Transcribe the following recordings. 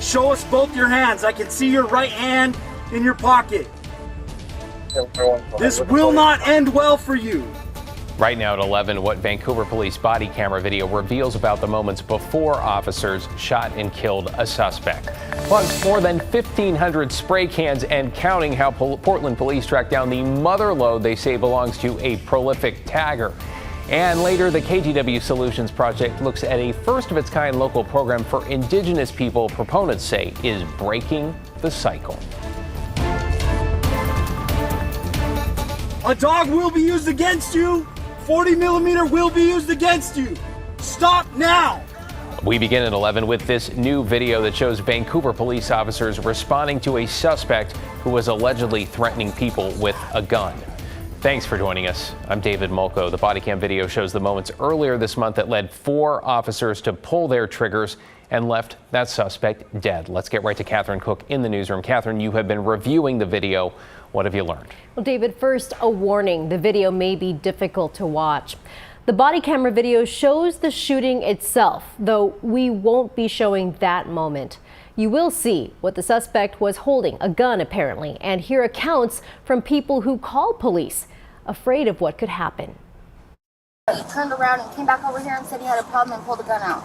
Show us both your hands. I can see your right hand in your pocket. This will not end well for you. Right now at 11, what Vancouver police body camera video reveals about the moments before officers shot and killed a suspect. Plus, more than 1,500 spray cans and counting, how Portland police track down the mother lode they say belongs to a prolific tagger. And later, the KGW Solutions Project looks at a first-of-its-kind local program for Indigenous people proponents say is breaking the cycle. A dog will be used against you. 40 millimeter will be used against you. Stop now. We begin at 11 with this new video that shows Vancouver police officers responding to a suspect who was allegedly threatening people with a gun. Thanks for joining us. I'm David Molko. The body cam video shows the moments earlier this month that led 4 officers to pull their triggers and left that suspect dead. Let's get right to Catherine Cook in the newsroom. Catherine, you have been reviewing the video. What have you learned? Well, David, first, a warning. The video may be difficult to watch. The body camera video shows the shooting itself, though we won't be showing that moment. You will see what the suspect was holding, a gun apparently, and hear accounts from people who called police, afraid of what could happen. He turned around and came back over here and said he had a problem and pulled a gun out.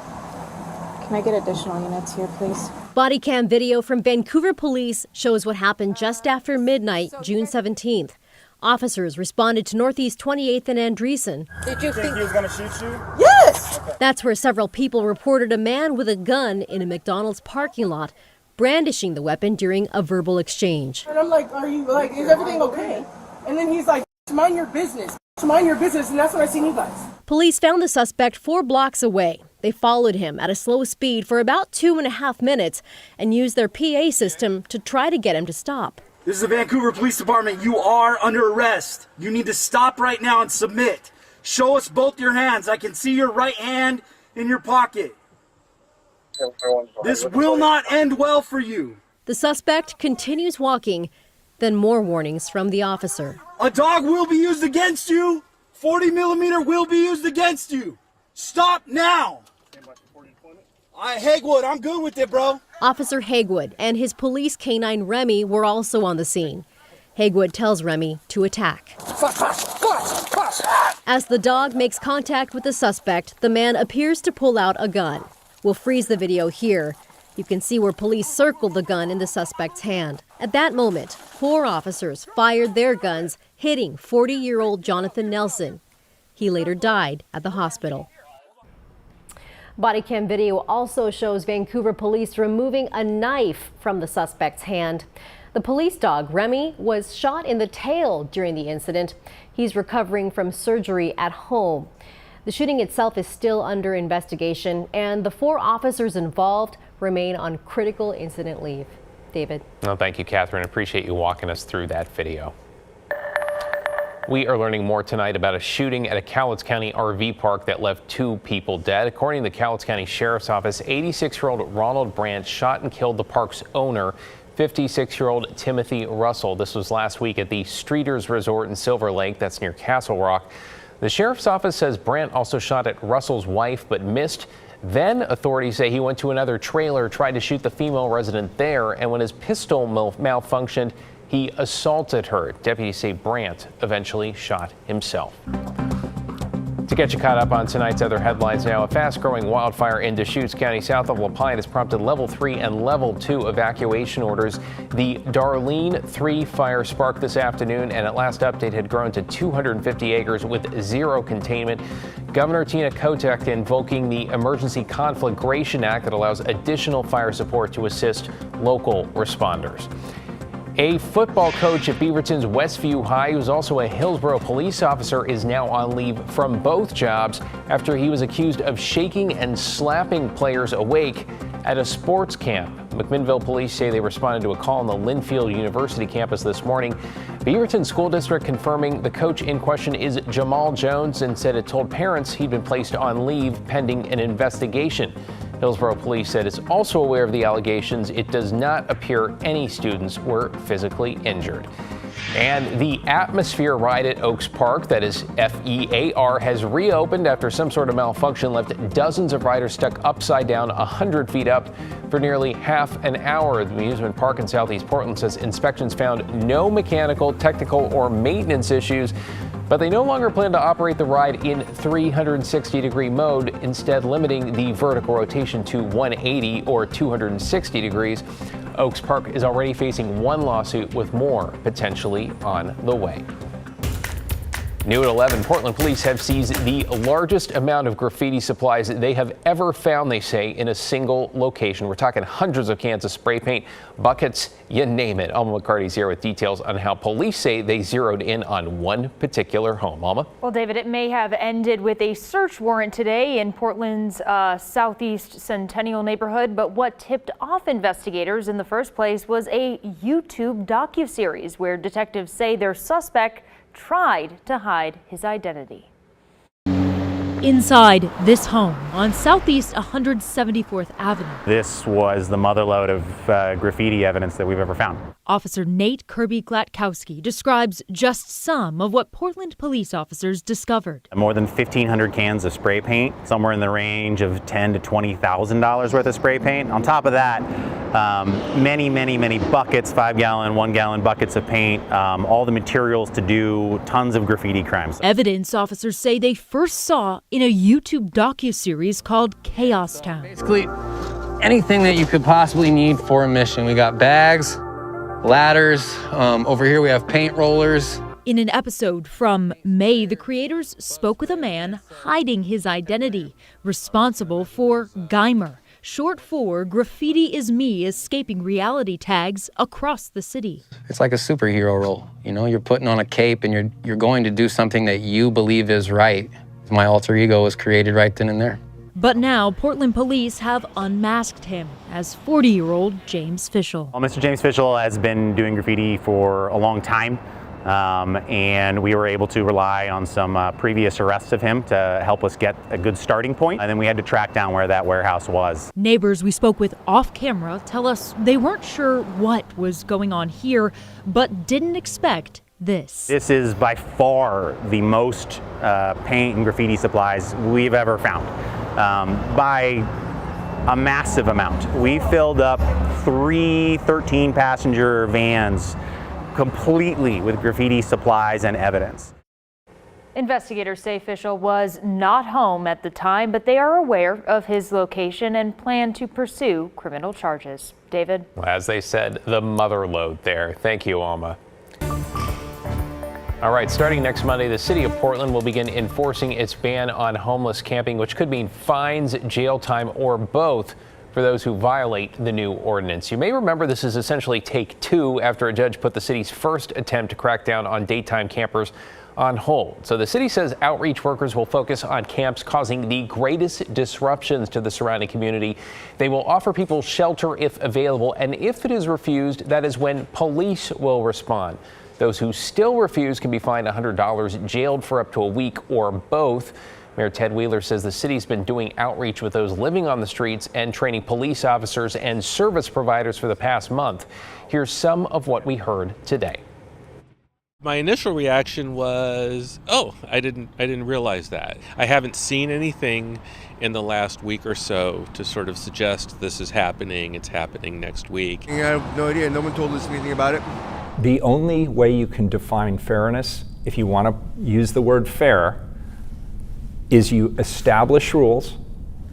Can I get additional units here, please? Body cam video from Vancouver police shows what happened just after midnight, June 17th. Officers responded to Northeast 28th and Andreessen. Did you think he was going to shoot you? Yes! That's where several people reported a man with a gun in a McDonald's parking lot, brandishing the weapon during a verbal exchange. And I'm like, is everything okay? And then he's like, mind your business. Mind your business. And that's when I seen you guys. Police found the suspect 4 blocks away. They followed him at a slow speed for about 2.5 minutes and used their PA system to try to get him to stop. This is the Vancouver Police Department. You are under arrest. You need to stop right now and submit. Show us both your hands. I can see your right hand in your pocket. This will not end well for you. The suspect continues walking, then more warnings from the officer. A dog will be used against you. 40 millimeter will be used against you. Stop now. Hagwood, I'm good with it, bro. Officer Hagwood and his police canine Remy were also on the scene. Hagwood tells Remy to attack. As the dog makes contact with the suspect, the man appears to pull out a gun. We'll freeze the video here. You can see where police circled the gun in the suspect's hand. At that moment, 4 officers fired their guns, hitting 40-year-old Jonathan Nelson. He later died at the hospital. Body cam video also shows Vancouver police removing a knife from the suspect's hand. The police dog, Remy, was shot in the tail during the incident. He's recovering from surgery at home. The shooting itself is still under investigation, and the 4 officers involved remain on critical incident leave. David. Well, thank you, Catherine. Appreciate you walking us through that video. We are learning more tonight about a shooting at a Cowlitz County RV park that left 2 people dead. According to the Cowlitz County Sheriff's Office, 86-year-old Ronald Brandt shot and killed the park's owner, 56-year-old Timothy Russell. This was last week at the Streeters Resort in Silver Lake, that's near Castle Rock. The Sheriff's Office says Brandt also shot at Russell's wife but missed. Then authorities say he went to another trailer, tried to shoot the female resident there, and when his pistol malfunctioned, he assaulted her. Deputies say Brandt eventually shot himself. To get you caught up on tonight's other headlines now, a fast-growing wildfire in Deschutes County south of La Pine has prompted level 3 and level 2 evacuation orders. The Darlene 3 fire sparked this afternoon and at last update had grown to 250 acres with 0 containment. Governor Tina Kotek invoking the Emergency Conflagration Act that allows additional fire support to assist local responders. A football coach at Beaverton's Westview High, who's also a Hillsborough police officer, is now on leave from both jobs after he was accused of shaking and slapping players awake at a sports camp. McMinnville police say they responded to a call on the Linfield University campus this morning. Beaverton School District confirming the coach in question is Jamal Jones and said it told parents he'd been placed on leave pending an investigation. Hillsborough police said it's also aware of the allegations. It does not appear any students were physically injured. And the Atmosphere ride at Oaks Park, that is FEAR, has reopened after some sort of malfunction left dozens of riders stuck upside down 100 feet up for nearly half an hour. The amusement park in Southeast Portland says inspections found no mechanical, technical, or maintenance issues, but they no longer plan to operate the ride in 360-degree mode, instead limiting the vertical rotation to 180 or 260 degrees. Oaks Park is already facing one lawsuit with more potentially on the way. New at 11, Portland police have seized the largest amount of graffiti supplies they have ever found, they say, in a single location. We're talking hundreds of cans of spray paint, buckets, you name it. Alma McCarty's here with details on how police say they zeroed in on one particular home. Alma? Well, David, it may have ended with a search warrant today in Portland's Southeast Centennial neighborhood, but what tipped off investigators in the first place was a YouTube docuseries where detectives say their suspect tried to hide his identity. Inside this home on Southeast 174th Avenue. This was the motherlode of graffiti evidence that we've ever found. Officer Nate Kirby-Glatkowski describes just some of what Portland police officers discovered. More than 1,500 cans of spray paint, somewhere in the range of $10,000 to $20,000 worth of spray paint. On top of that, many buckets, 5-gallon, 1-gallon buckets of paint, all the materials to do tons of graffiti crimes. Evidence officers say they first saw in a YouTube docuseries called Chaos Town. Basically, anything that you could possibly need for a mission. We got bags, ladders, over here we have paint rollers. In an episode from May, the creators spoke with a man hiding his identity, responsible for Geimer, short for Graffiti Is Me, escaping reality tags across the city. It's like a superhero role. You know, you're putting on a cape and you're going to do something that you believe is right. My alter ego was created right then and there. But now Portland police have unmasked him as 40-year-old James Fischel. Well, Mr. James Fischel has been doing graffiti for a long time, and we were able to rely on some previous arrests of him to help us get a good starting point, and then we had to track down where that warehouse was. Neighbors we spoke with off camera tell us they weren't sure what was going on here, but didn't expect this. This is by far the most paint and graffiti supplies we've ever found, by a massive amount. We filled up 3 13-passenger vans completely with graffiti supplies and evidence. Investigators say Fischel was not home at the time, but they are aware of his location and plan to pursue criminal charges. David? Well, as they said, the motherlode there. Thank you, Alma. All right, starting next Monday, the city of Portland will begin enforcing its ban on homeless camping, which could mean fines, jail time, or both for those who violate the new ordinance. You may remember this is essentially take 2 after a judge put the city's first attempt to crack down on daytime campers on hold. So the city says outreach workers will focus on camps causing the greatest disruptions to the surrounding community. They will offer people shelter if available, and if it is refused, that is when police will respond. Those who still refuse can be fined $100, jailed for up to a week, or both. Mayor Ted Wheeler says the city's been doing outreach with those living on the streets and training police officers and service providers for the past month. Here's some of what we heard today. My initial reaction was, oh, I didn't realize that. I haven't seen anything in the last week or so to sort of suggest this is happening, it's happening next week. I have no idea. No one told us anything about it. The only way you can define fairness, if you want to use the word fair, is you establish rules,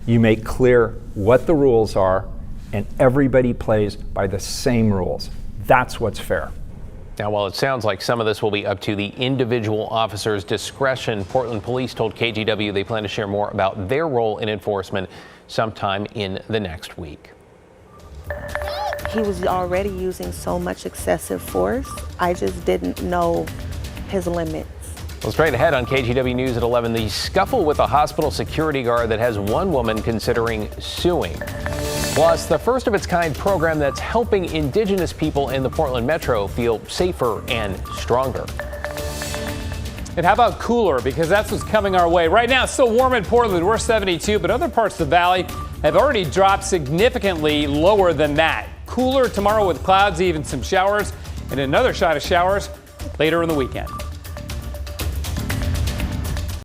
you make clear what the rules are, and everybody plays by the same rules. That's what's fair. Now, while it sounds like some of this will be up to the individual officer's discretion, Portland police told KGW they plan to share more about their role in enforcement sometime in the next week. He was already using so much excessive force. I just didn't know his limits. Well, straight ahead on KGW News at 11, the scuffle with a hospital security guard that has one woman considering suing. Plus, the first of its kind program that's helping Indigenous people in the Portland Metro feel safer and stronger. And how about cooler? Because that's what's coming our way. Right now, it's still warm in Portland. We're 72, but other parts of the valley have already dropped significantly lower than that. Cooler tomorrow with clouds, even some showers, and another shot of showers later in the weekend.